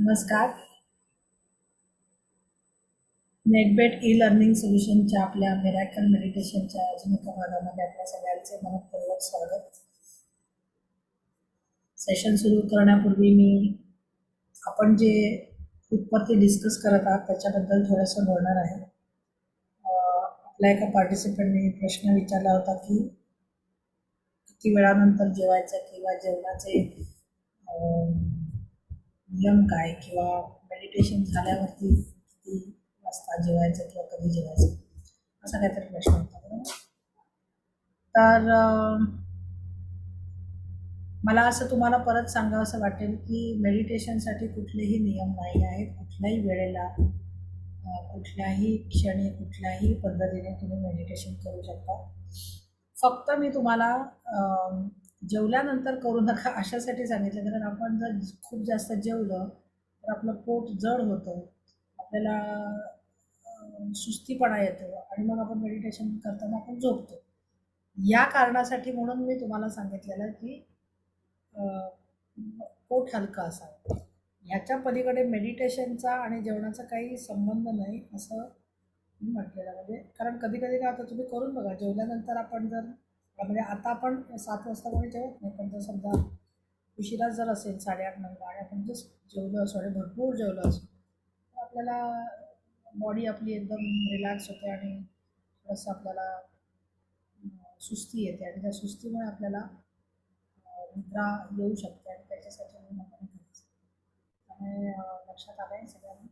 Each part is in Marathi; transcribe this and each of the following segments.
नमस्कार. नेटबेट ई लर्निंग सोल्युशनच्या आपल्या मिरॅकल मेडिटेशनच्या अजून एका भागामध्ये आपल्या सगळ्यांचे मनपूर्वक स्वागत. सेशन सुरू करण्यापूर्वी मी आपण जे उत्पत्ती डिस्कस करत आहात त्याच्याबद्दल थोडंसं बोलणार आहे. आपल्या एका पार्टिसिपंटने प्रश्न विचारला होता की किती वेळानंतर जेवायचं किंवा जेवणाचे नियम काय किंवा मेडिटेशन झाल्यावरती किती वाजता जेवायचं किंवा कधी जेवायचं असा काहीतरी प्रश्न होता बरोबर. तर मला असं तुम्हाला परत सांगावं असं वाटेल की मेडिटेशनसाठी कुठलेही नियम नाही आहेत. कुठल्याही वेळेला कुठल्याही क्षणी कुठल्याही पद्धतीने तुम्ही मेडिटेशन करू शकता. फक्त मी तुम्हाला जेवल्यानंतर करू नका अशासाठी सांगितलं, कारण आपण जर खूप जास्त जेवलं तर आपलं पोट जड होतं, आपल्याला सुस्तीपणा येतो आणि मग आपण मेडिटेशन करताना आपण झोपतो. या कारणासाठी म्हणून मी तुम्हाला सांगितलेलं की पोट हलकं असावं. ह्याच्या पलीकडे मेडिटेशनचा आणि जेवणाचा काही संबंध नाही असं मी म्हटलेलं. म्हणजे कारण कधी कधी काय होतं, तुम्ही करून बघा, जेवल्यानंतर आपण जर म्हणजे आता आपण 7 वाजता कोणी जेवत नाही, पण जर समजा उशिरा जर असेल 8:30-9 आणि आपण जस्ट जेवलो असो आणि भरपूर जेवलो असो तर आपल्याला बॉडी आपली एकदम रिलॅक्स होते आणि थोडंसं आपल्याला सुस्ती येते आणि त्या सुस्तीमुळे आपल्याला निद्रा येऊ शकते आणि त्याच्यासाठी म्हणून आपण करायचं. त्यामुळे लक्षात आलं आहे सगळ्यांना.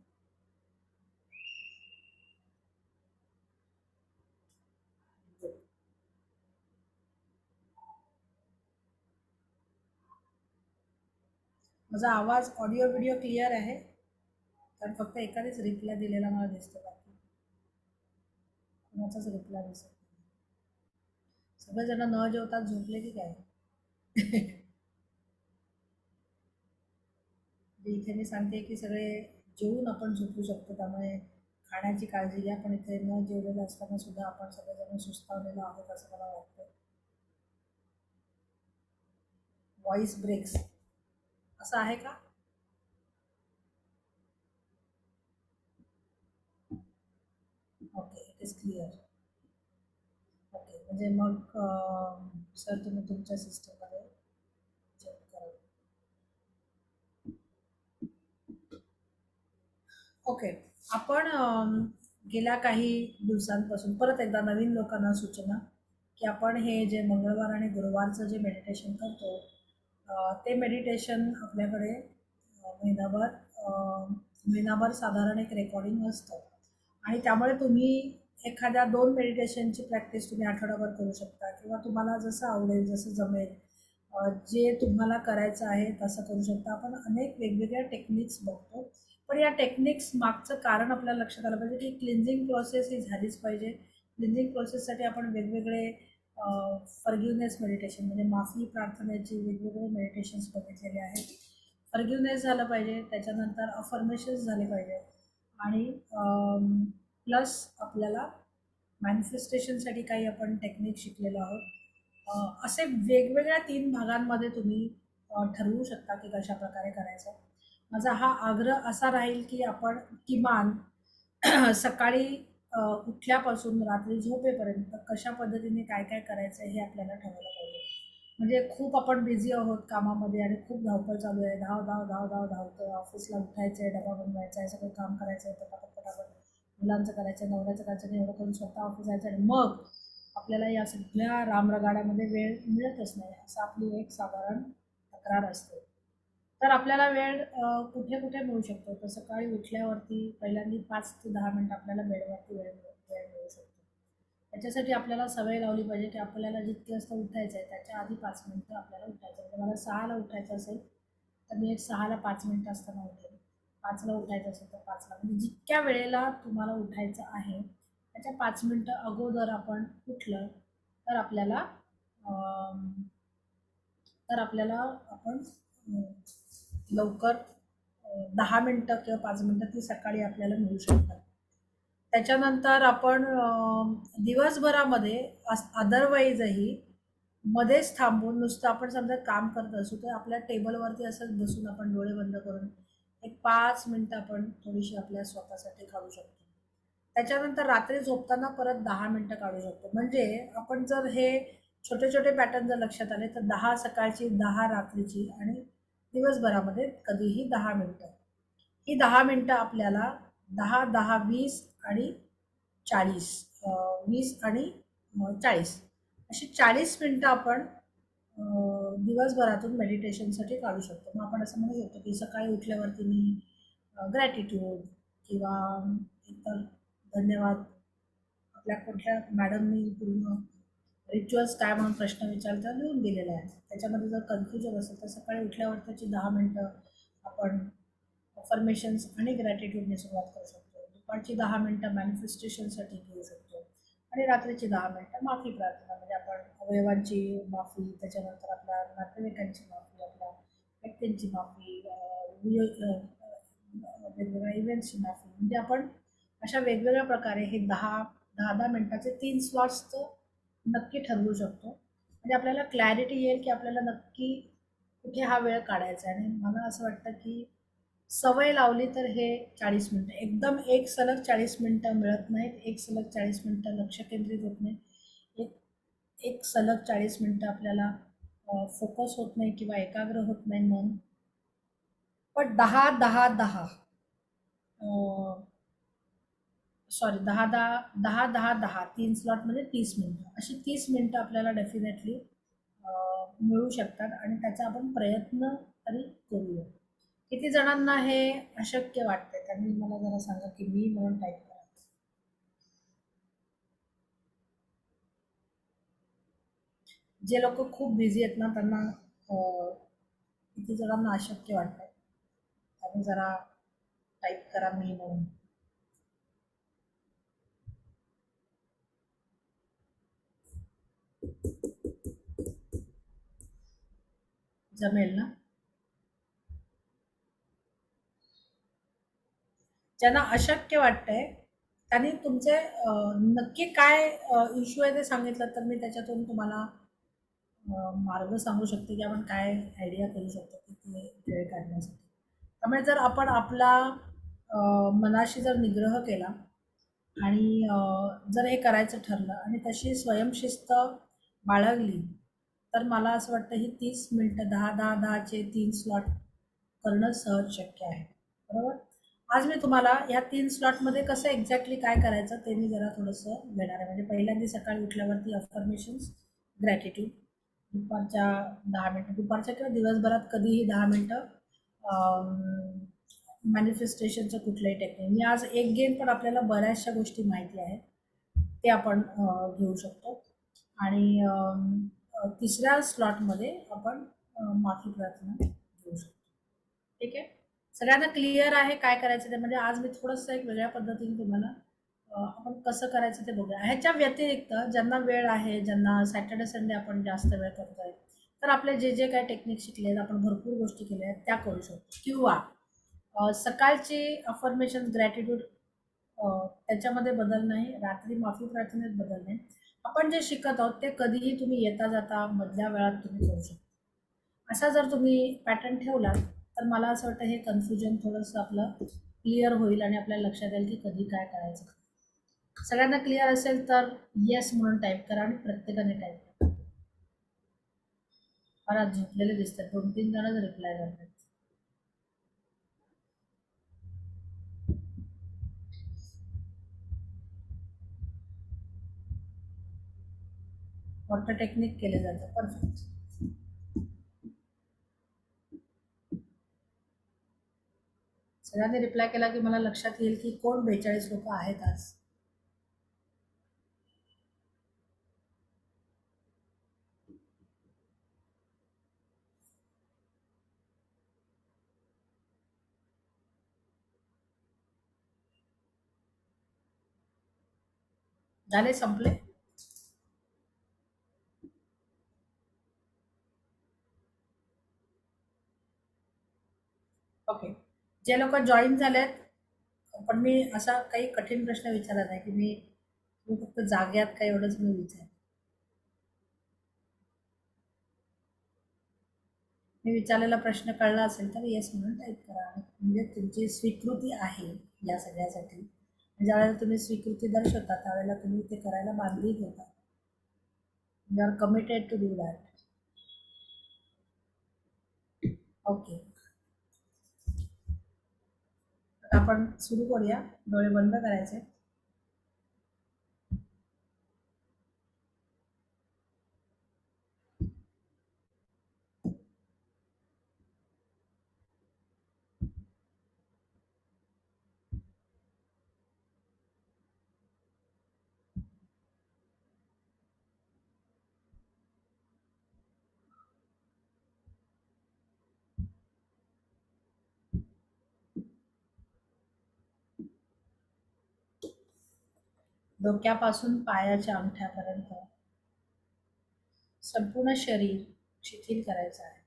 माझा आवाज ऑडिओ व्हिडिओ क्लिअर आहे? कारण फक्त एकानेच रिप्लाय दिलेला मला दिसतो, बाकी कुणाचाच रिप्लाय दिसत नाही. सगळेजण न जेवतात झोपले की काय? इथे मी सांगते की सगळे जेवून आपण झोपू शकतो, त्यामुळे खाण्याची काळजी घ्या. पण इथे न जेवलेलं असताना सुद्धा आपण सगळेजण सुस्तावलेलो आहोत असं मला वाटतं. व्हॉइस ब्रेक्स असं आहे का? Okay, it is clear. Okay, म्हणजे मग सर तुम्ही तुमच्या सिस्टममध्ये चेक करा. ओके, आपण गेल्या काही दिवसांपासून परत एकदा नवीन लोकांना सूचना की आपण हे जे मंगळवार आणि गुरुवारचं जे मेडिटेशन करतो ते मेडिटेशन आपल्याकडे महिनाभर महिनाभर साधारण एक रेकॉर्डिंग असतं आणि त्यामुळे तुम्ही एखाद्या 2 मेडिटेशनची प्रॅक्टिस तुम्ही आठवडाभर करू शकता किंवा तुम्हाला जसं आवडेल जसं जमेल जे तुम्हाला करायचं आहे तसं करू शकता. आपण अनेक वेगवेगळ्या टेक्निक्स बघतो, पण या टेक्निक्स मागचं कारण आपल्याला लक्षात आलं पाहिजे की क्लिन्झिंग प्रोसेस ही झालीच पाहिजे. क्लिन्झिंग प्रोसेससाठी आपण वेगवेगळे फॉरगिव्हनेस मेडिटेशन म्हणजे माफी प्रार्थनेचे वेगवेगळे मेडिटेशन्स बघितलेले आहेत. फॉरगिव्हनेस झालं पाहिजे, त्याच्यानंतर अफर्मेशन्स झाले पाहिजे आणि प्लस आपल्याला मॅनिफेस्टेशनसाठी काही आपण टेक्निक शिकलेलो आहोत. असे वेगवेगळ्या 3 भागांमध्ये तुम्ही ठरवू शकता की कशा प्रकारे करायचं. माझा हा आग्रह असा राहील की आपण किमान सकाळी उठल्यापासून रात्री झोपेपर्यंत कशा पद्धतीने काय काय करायचं हे आपल्याला ठरवलं पाहिजे. म्हणजे खूप आपण बिझी आहोत कामामध्ये आणि खूप धावपळ चालू आहे, धाव धाव धाव धाव धावतो, ऑफिसला उठायचं आहे, डबा बनवायचा आहे, सगळं काम करायचं आहे, पटापट पटापट मुलांचं करायचं, नवऱ्याचं करायचं आणि एवढं करून स्वतः ऑफिस जायचं आणि मग आपल्याला या सगळ्या रामरगाड्यामध्ये वेळ मिळतच नाही असं आपली एक साधारण तक्रार असते. तर आपल्याला वेळ कुठे कुठे मिळू शकतो, तर सकाळी उठल्यावरती पहिल्यांदा 5 ते 10 मिनटं आपल्याला बेडवरती वेळ वेळ मिळू शकतो. त्याच्यासाठी आपल्याला सवय लावली पाहिजे की आपल्याला जितके वाजता उठायचं आहे त्याच्या आधी 5 मिनटं आपल्याला उठायचं आहे. मला 6ला उठायचं असेल तर मी एक 6ला 5 मिनटं असताना उठेल. 5ला उठायचं असेल तर 5ला, म्हणजे जितक्या वेळेला तुम्हाला उठायचं आहे त्याच्या 5 मिनटं अगोदर आपण उठलं तर आपल्याला आपण लवकर 10 मिनटं किंवा 5 मिनटं ती सकाळी आपल्याला मिळू शकतात. त्याच्यानंतर आपण दिवसभरामध्ये अदरवाईजही मध्येच थांबून नुसतं आपण समजा काम करत असू तर आपल्या टेबलवरती असंच बसून आपण डोळे बंद करून एक 5 मिनटं आपण थोडीशी आपल्या स्वतःसाठी काढू शकतो. त्याच्यानंतर रात्री झोपताना परत 10 मिनटं काढू शकतो. म्हणजे आपण जर हे छोटे छोटे पॅटर्न जर लक्षात आले तर 10 सकाळची, 10 रात्रीची आणि दिवसभरामध्ये कधीही 10 मिनटं. ही 10 मिनटं आपल्याला 10, 10, 20 आणि 40, 20 आणि 40 अशी 40 मिनटं आपण दिवसभरातून मेडिटेशनसाठी काढू शकतो. मग आपण असं म्हणू शकतो की सकाळी उठल्यावरती मी ग्रॅटिट्यूड किंवा इतर धन्यवाद, आपल्या कुठल्या मॅडमनी पूर्ण रिच्युअल्स काय म्हणून प्रश्न विचारता लिहून दिलेला आहे. त्याच्यामध्ये जर कन्फ्युजन असेल तर सकाळी उठल्यावर त्याची 10 मिनटं आपण अफर्मेशन्स आणि ग्रॅटिट्यूडने सुरुवात करू शकतो. दुपारची 10 मिनटं मॅनिफेस्टेशनसाठी घेऊ शकतो आणि रात्रीची 10 मिनटं माफी प्रार्थना, म्हणजे आपण अवयवांची माफी, त्याच्यानंतर आपल्या नातेवाईकांची माफी, आपल्या व्यक्तींची माफी, वेगवेगळ्या इव्हेंट्सची माफी, म्हणजे आपण अशा वेगवेगळ्या प्रकारे हे 10-10 मिनटाचे 3 स्लॉट्स तर नक्की ठरवू शकतो. म्हणजे आपल्याला क्लॅरिटी येईल की आपल्याला नक्की कुठे हा वेळ काढायचा आहे. आणि मला असं वाटतं की सवय लावली तर हे 40 मिनटं एकदम एक सलग 40 मिनटं मिळत नाहीत. एक सलग 40 मिनटं लक्ष केंद्रित होत नाही. एक एक सलग 40 मिनटं आपल्याला फोकस होत नाही किंवा एकाग्र होत नाही मन. पण 10-10-10 सॉरी 10-10 3 स्लॉट म्हणजे 30 मिनटं, अशी 30 मिनटं आपल्याला डेफिनेटली मिळू शकतात आणि त्याचा आपण प्रयत्न तरी करूया. किती जणांना हे अशक्य वाटतंय त्यांनी मला जरा सांगा की मी म्हणून टाईप करा. जे लोक खूप बिझी आहेत ना त्यांना किती जणांना अशक्य वाटतंय त्यांनी जरा टाईप करा मी म्हणून. जमेल ना? ज्यांना अशक्य वाटतंय त्यांनी तुमचे नक्की काय इश्यू आहे ते सांगितलं तर मी त्याच्यातून तुम्हाला मार्ग सांगू शकते की आपण काय आयडिया करू शकतो की ते वेळ काढण्यासाठी. त्यामुळे जर आपण आपला मनाशी जर निग्रह केला आणि जर हे करायचं ठरलं आणि तशी स्वयंशिस्त बाळगली तर मला असं वाटतं ही 30 मिनटं 10-10-10चे 3 स्लॉट करणं सहज शक्य आहे. बरोबर. आज मी तुम्हाला या 3 स्लॉटमध्ये कसं एक्झॅक्टली काय करायचं ते मी जरा थोडंसं घेणार आहे. म्हणजे पहिल्यांदा सकाळी उठल्यावरती अफर्मेशन्स, ग्रॅटिट्यूड, दुपारच्या 10 मिनटं, दुपारच्या किंवा दिवसभरात कधीही 10 मिनटं मॅनिफेस्टेशनचं कुठलंही टेक्निक. मी आज एक घेईन पण आपल्याला बऱ्याचशा गोष्टी माहिती आहेत ते आपण घेऊ शकतो. आणि तिसऱ्या स्लॉटमध्ये आपण माफी प्रार्थना घेऊ शकतो. ठीक आहे. सगळ्यांना क्लिअर आहे काय करायचं ते. म्हणजे आज मी थोडंसं एक वेगळ्या पद्धतीने तुम्हाला आपण कसं करायचं ते बघूया. ह्याच्या व्यतिरिक्त ज्यांना वेळ आहे, ज्यांना सॅटर्डे संडे आपण जास्त वेळ करतोय तर आपले जे जे काय टेक्निक शिकले आहेत, आपण भरपूर गोष्टी केल्या आहेत त्या करू शकतो. किंवा सकाळची अफर्मेशन ग्रॅटिट्यूड त्याच्यामध्ये बदल नाही, रात्री माफी प्रार्थनेत बदल नाही. आपण जे शिकत आहोत ते कधीही तुम्ही येता जाता मधल्या वेळात तुम्ही करू शकता. असा जर तुम्ही पॅटर्न ठेवला तर मला असं वाटतं हे कन्फ्युजन थोडंसं आपलं क्लिअर होईल आणि आपल्याला लक्षात येईल की कधी काय करायचं. सगळ्यांना क्लिअर असेल तर येस म्हणून टाईप करा आणि प्रत्येकाने टाईप करा. बराच झोपलेले दिसतात, 2-3 जणच रिप्लाय करतात. वॉटर टेक्निक केले जातं. परफेक्ट. सगळ्यांनी रिप्लाय केला की मला लक्षात येईल की कोण 42 लोक आहेत आज. झाले, संपले. ओके. जे लोक जॉईन झालेत, पण मी असा काही कठीण प्रश्न विचारत आहे की मी फक्त जाग्यात काय एवढंच मी विचार. मी विचारलेला प्रश्न कळला असेल तर येस म्हणून टाईप करा. म्हणजे तुमची स्वीकृती आहे या सगळ्यासाठी. ज्यावेळेला तुम्ही स्वीकृती दर्शवता त्यावेळेला तुम्ही ते करायला बांधील होता. You are committed to do that. Okay, आपण सुरू करूया. डोळे बंद करायचे. डोक्यापासून पायाच्या अंगठ्यापर्यंत संपूर्ण शरीर शिथिल करायचं आहे.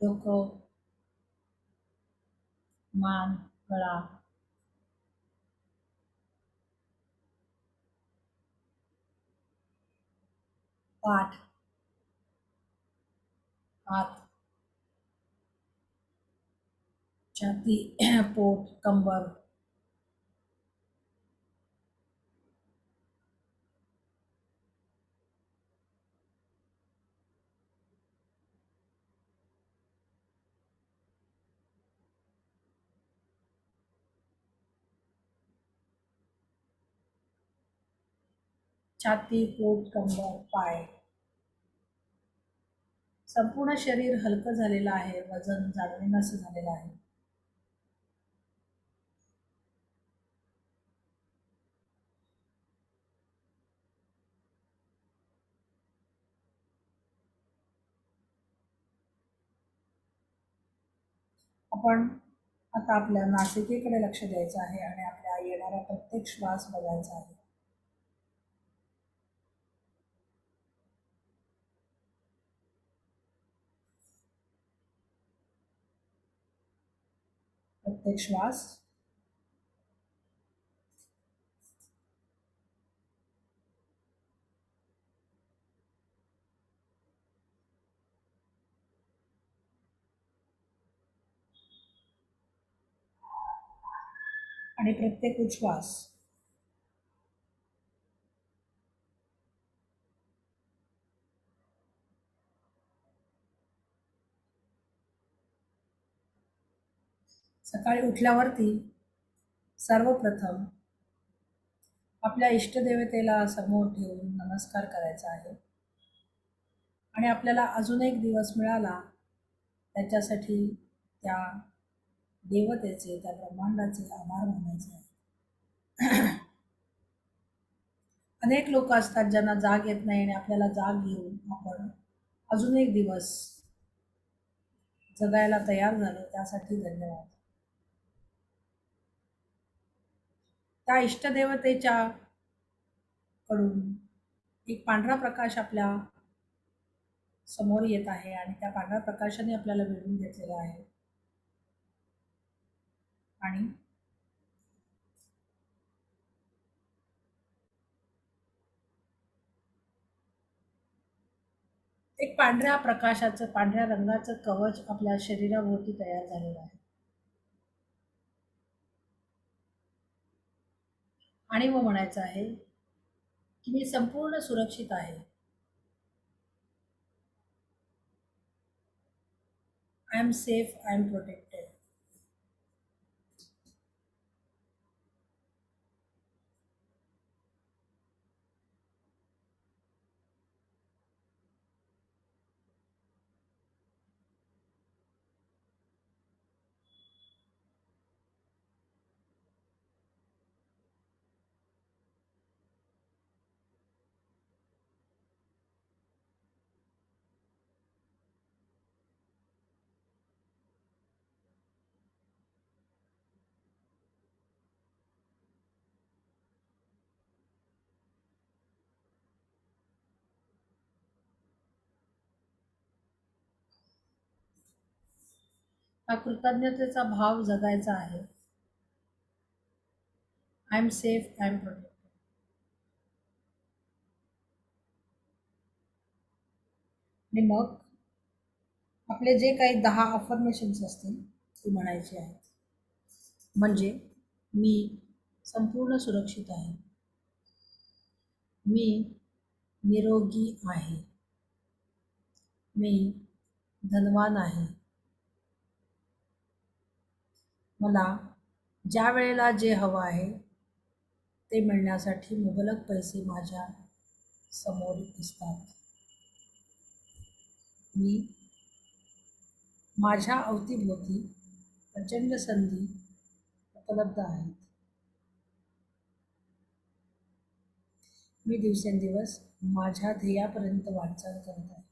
डोकं, मान, गळा, पाठ, हात, छाती, पोट, कंबर, छाती, पोट, कंबर, पाय. संपूर्ण शरीर हलकं झालेलं आहे. वजन जाणवेनासं झालेलं आहे. आपण आता आपल्या नासिकेकडे लक्ष द्यायचं आहे आणि आपल्या येणारा प्रत्येक श्वास बघायचा आहे. प्रत्येक श्वास आणि प्रत्येक उच्छ्वास सकाळी उठल्यावरती सर्वप्रथम आपल्या इष्टदेवतेला समोर ठेवून नमस्कार करायचा आहे आणि आपल्याला अजून एक दिवस मिळाला त्याच्यासाठी त्या देवतेचे, त्या ब्रह्मांडाचे आभार मानायचे आहे. अनेक लोक असतात ज्यांना जाग येत नाही आणि आपल्याला जाग घेऊन आपण अजून एक दिवस जगायला तयार झालो त्यासाठी धन्यवाद. त्या इष्टदेवतेच्या कडून एक पांढरा प्रकाश आपल्या समोर येत आहे आणि त्या पांढऱ्या प्रकाशाने आपल्याला वेढून घेतलेला आहे आणि एक पांढऱ्या प्रकाशाचं, पांढऱ्या रंगाचं कवच आपल्या शरीराभोवती तयार झालेलं आहे. आणि मग म्हणायचं आहे की मी संपूर्ण सुरक्षित आहे. I am safe, I am protected. हा कृतज्ञतेचा भाव जगायचा आहे. I am safe, I am protected. आणि मग आपले जे काही 10 अफर्मेशन्स असतील ते म्हणायचे आहेत. म्हणजे मी संपूर्ण सुरक्षित आहे. मी निरोगी आहे. मी धनवान आहे. मला ज्या वेळेला जे हवं आहे ते मिळण्यासाठी मुबलक पैसे माझ्या समोर दिसतात. मी माझ्या अवतीभोवती प्रचंड संधी उपलब्ध आहेत. मी दिवसेंदिवस माझ्या ध्येयापर्यंत वाटचाल करत आहे.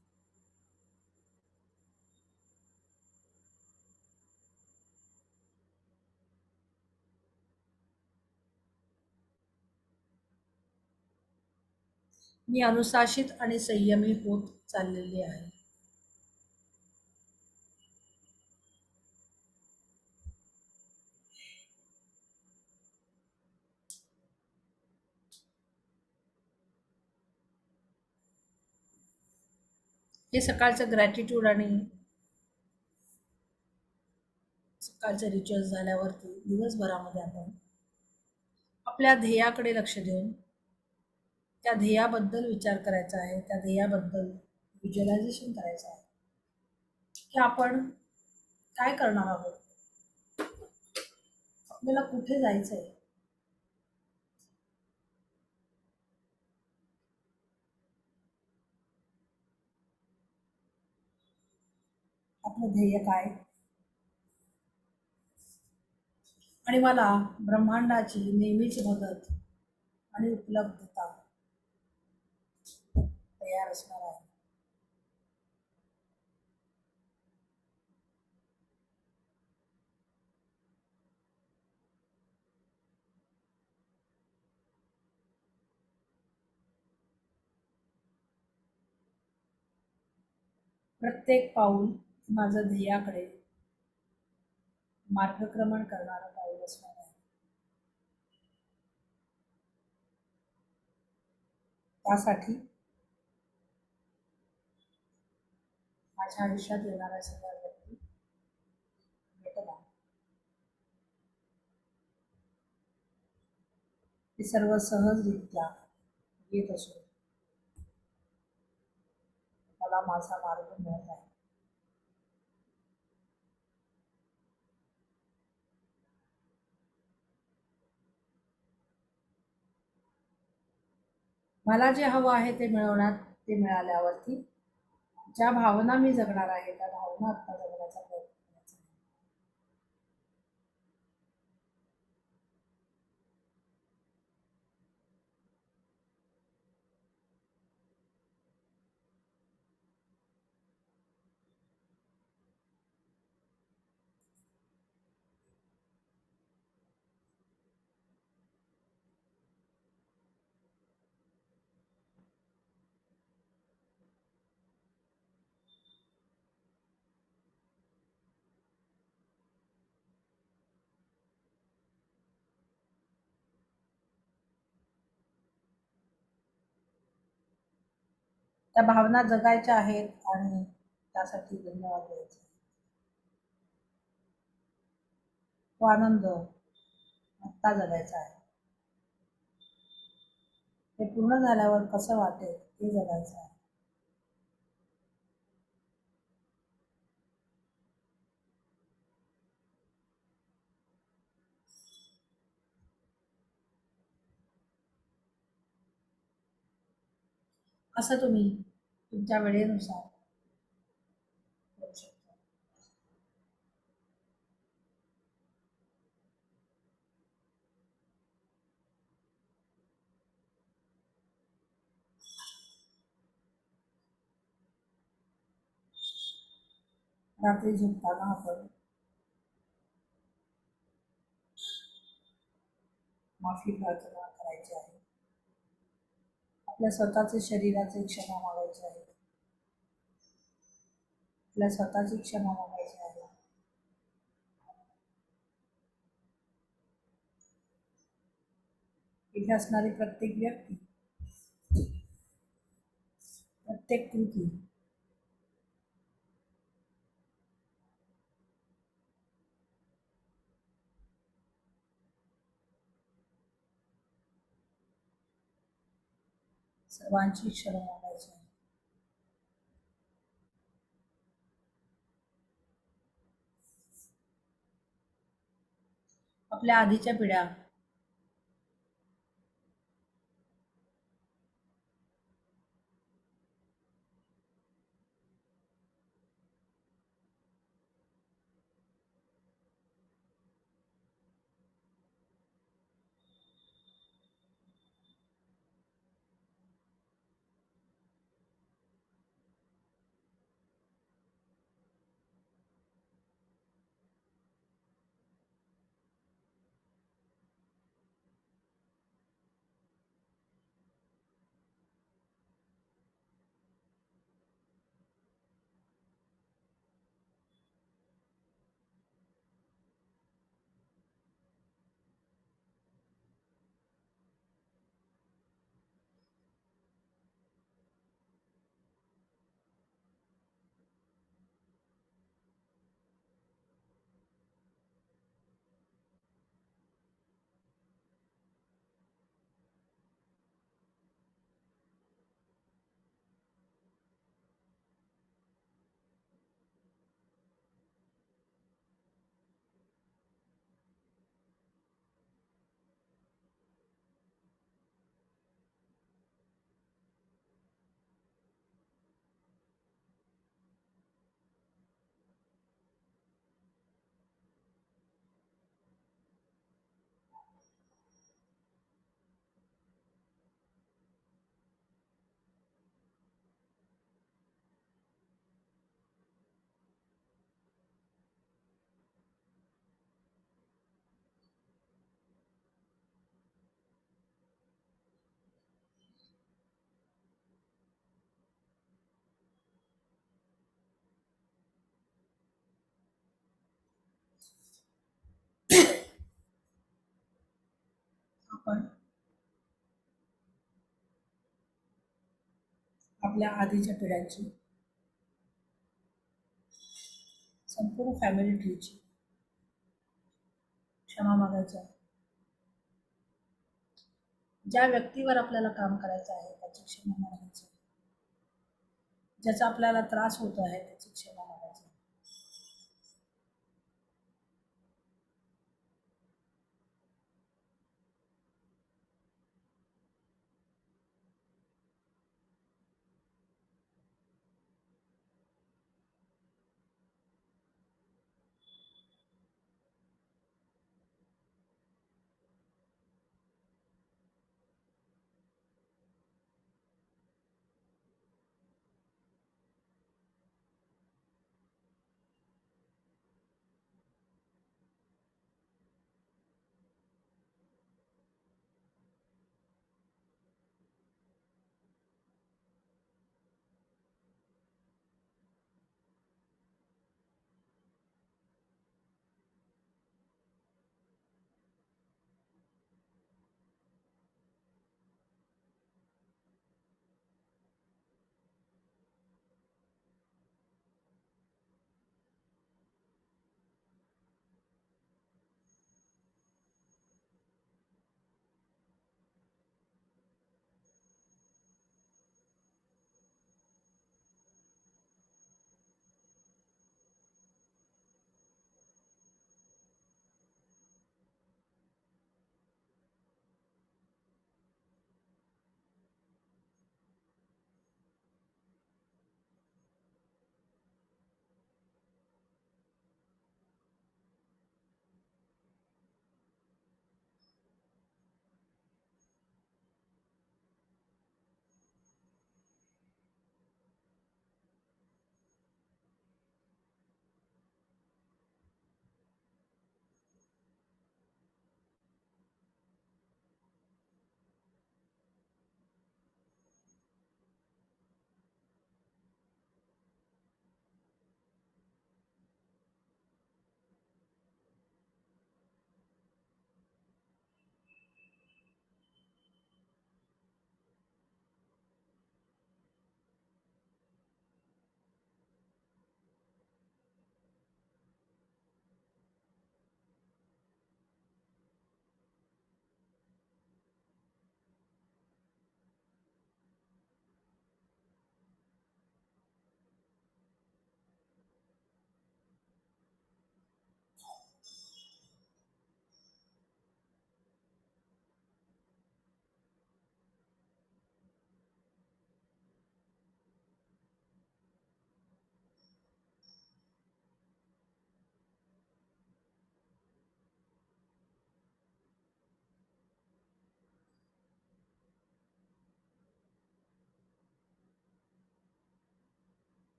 मी अनुशासित आणि संयमी होत चाललेली आहे. हे सकाळचं ग्रॅटिट्यूड आणि सकाळचे रिच्युअल्स झाल्यावरती दिवसभरामध्ये आपण आपल्या ध्येयाकडे लक्ष देऊन त्या ध्येयाबद्दल विचार करायचा आहे. त्या ध्येयाबद्दल व्हिज्युअलायझेशन करायचं आहे की आपण काय करणार आहोत, आपल्याला कुठे जायचं आहे, आपलं ध्येय काय, आणि मला ब्रह्मांडाची नेहमीच मदत आणि उपलब्धता तयार असणार आहे. प्रत्येक पाऊल माझं ध्येयाकडे मार्गक्रमण करणारं पाऊल असणार आहे. त्यासाठी माझ्या आयुष्यात येणाऱ्या सगळ्या व्यक्ती, घटना हे सर्व सहजरित्या येत असून मला माझा मार्ग मिळत आहे. मला जे हवं आहे ते मिळवण्यात, ते मिळाल्यावरती ज्या भावना मी जगणार आहे त्या भावना आत्ता जगण्याचा प्रयत्न करायचा आहे. त्या भावना जगायच्या आहेत आणि त्यासाठी धन्यवाद द्यायचे. तो आनंद आत्ता जगायचा आहे. ते पूर्ण झाल्यावर कसं वाटेल ते जगायचं आहे. असं तुम्ही तुमच्या वेळेनुसार करू शकता. रात्री झोपताना आपण माफी प्रार्थना करायची आहे. आपल्या स्वतःचे शरीराचे क्षमा मागायचे आहे. आपल्या स्वतःची क्षमा मागायची आहे. इथे असणारी प्रत्येक व्यक्ती, प्रत्येक कृती सर्वांची क्षमा मागायची आहे. आपल्या आधीच्या पिढ्या आपण आपल्या आधीच्या पिढ्यांची, संपूर्ण फॅमिली ट्रीची क्षमा मागायची आहे. ज्या व्यक्तीवर आपल्याला काम करायचं आहे त्याची क्षमा मागायची, ज्याचा आपल्याला त्रास होतो आहे त्याची क्षमा मागायची.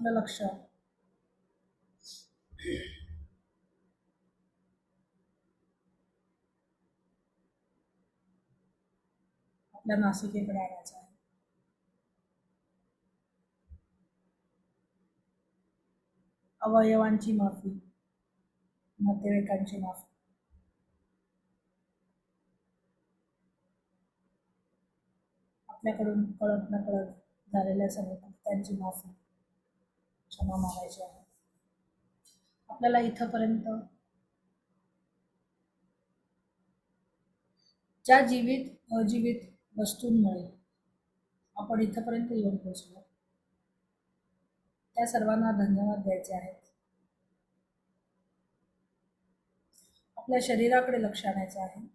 आपलं लक्ष आपल्या नासिकेकडे आणायचं आहे. अवयवांची माफी, नातेवाईकांची माफी, आपल्याकडून कळत नकळत झालेल्या सर्व कृत्यांची माफी, क्षमा मागायची आहे. आपल्याला इथंपर्यंत ज्या जीवित अजीवित वस्तूंमुळे आपण इथंपर्यंत येऊन पोहोचलो, त्या सर्वांना धन्यवाद द्यायचे आहेत. आपल्या शरीराकडे लक्ष आणायचं आहे.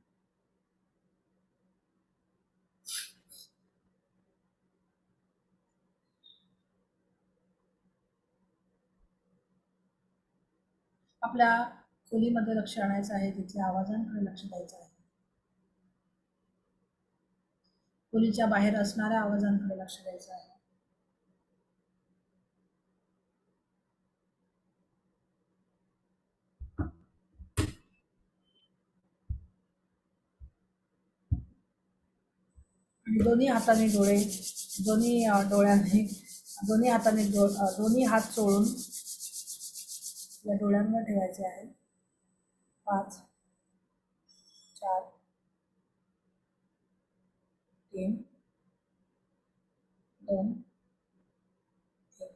आपल्या खोलीमध्ये लक्ष आणायचं आहे, तिथल्या आवाजांकडे लक्ष द्यायचं आहे. खोलीच्या बाहेर असणाऱ्या आवाजांकडे लक्ष द्यायचं आहे. आणि दोन्ही हाताने डोळे, डोळ्याने, दोन्ही हाताने दोन्ही हात चोळून या डोळ्यांवर ठेवायचे आहे. 5, 4, 3, 2, 1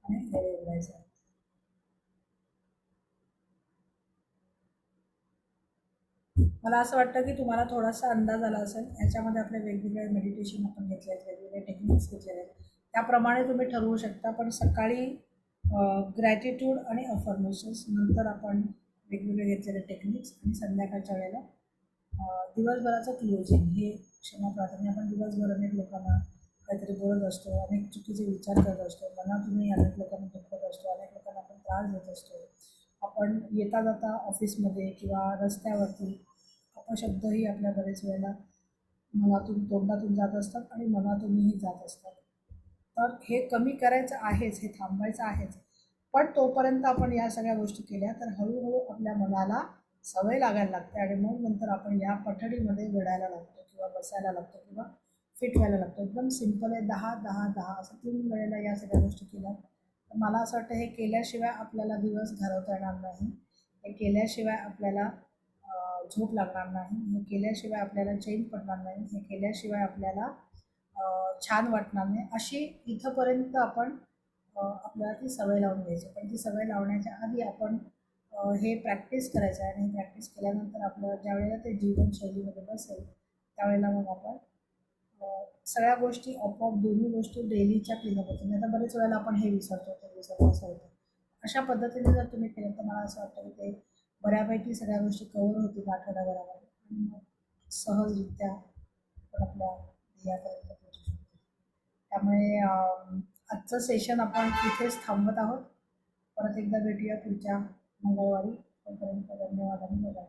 आणि डोळे उघडायचे आहे. मला असं वाटतं की तुम्हाला थोडासा अंदाज आला असेल. याच्यामध्ये आपले वेगवेगळे मेडिटेशन आपण घेतले आहेत, वेगवेगळे टेक्निक्स घेतलेले आहेत. त्याप्रमाणे तुम्ही ठरवू शकता. पण सकाळी ग्रॅटिट्यूड आणि अफर्मेशन्स, नंतर आपण वेगवेगळे घेतलेले टेक्निक्स, आणि संध्याकाळच्या वेळेला दिवसभराचं क्लोजिंग. हे क्षमा प्रार्थना. आपण दिवसभर अनेक लोकांना काहीतरी बोलत असतो, अनेक चुकीचे विचार करत असतो, मनातूनही अनेक लोकांना दुखत असतो, अनेक लोकांना आपण त्रास देत असतो. आपण येता जाता ऑफिसमध्ये किंवा रस्त्यावरती अपशब्दही आपल्या बरेच वेळेला मनातून तोंडातून जात असतात आणि मनातूनही जात असतात. तर हे कमी करायचं आहेच, हे थांबायचं आहेच. पण तोपर्यंत आपण या सगळ्या गोष्टी केल्या तर हळूहळू आपल्या मनाला सवय लागायला लागते, आणि मग नंतर आपण या पठडीमध्ये घडायला लागतो किंवा बसायला लागतो किंवा फिट व्हायला लागतो. एकदम सिम्पल आहे. 10 10 10 असं 3 वेळेला या सगळ्या गोष्टी केल्या तर मला असं वाटतं हे केल्याशिवाय आपल्याला दिवस घालवता येणार नाही. हे केल्याशिवाय आपल्याला झोप लागणार नाही. हे केल्याशिवाय आपल्याला चैन पडणार नाही. हे केल्याशिवाय आपल्याला छान वाटणार नाही. अशी इथंपर्यंत आपण आपल्याला ती सवय लावून घ्यायची. पण ती सवय लावण्याच्या आधी आपण हे प्रॅक्टिस करायचं आहे, आणि प्रॅक्टिस केल्यानंतर आपल्याला ज्यावेळेला ते जीवनशैलीमध्ये बसेल त्यावेळेला मग आपण सगळ्या गोष्टी आपोआप, दोन्ही गोष्टी डेलीच्या क्लीनअप होतात. नाही तर बरेच वेळेला आपण हे विसरतो, ते विसरतो, असं होतं. अशा पद्धतीने जर तुम्ही केलं तर मला असं वाटतं की ते बऱ्यापैकी सगळ्या गोष्टी कव्हर होतील आठवड्याभरामध्ये, आणि मग सहजरित्या आपण आपल्या ध्येयापर्यंत पोहोचू शकतो. त्यामुळे आजचं सेशन आपण इथेच थांबवत आहोत. परत एकदा भेटूया पुढच्या मंगळवारी. तोपर्यंत धन्यवाद आणि बघा.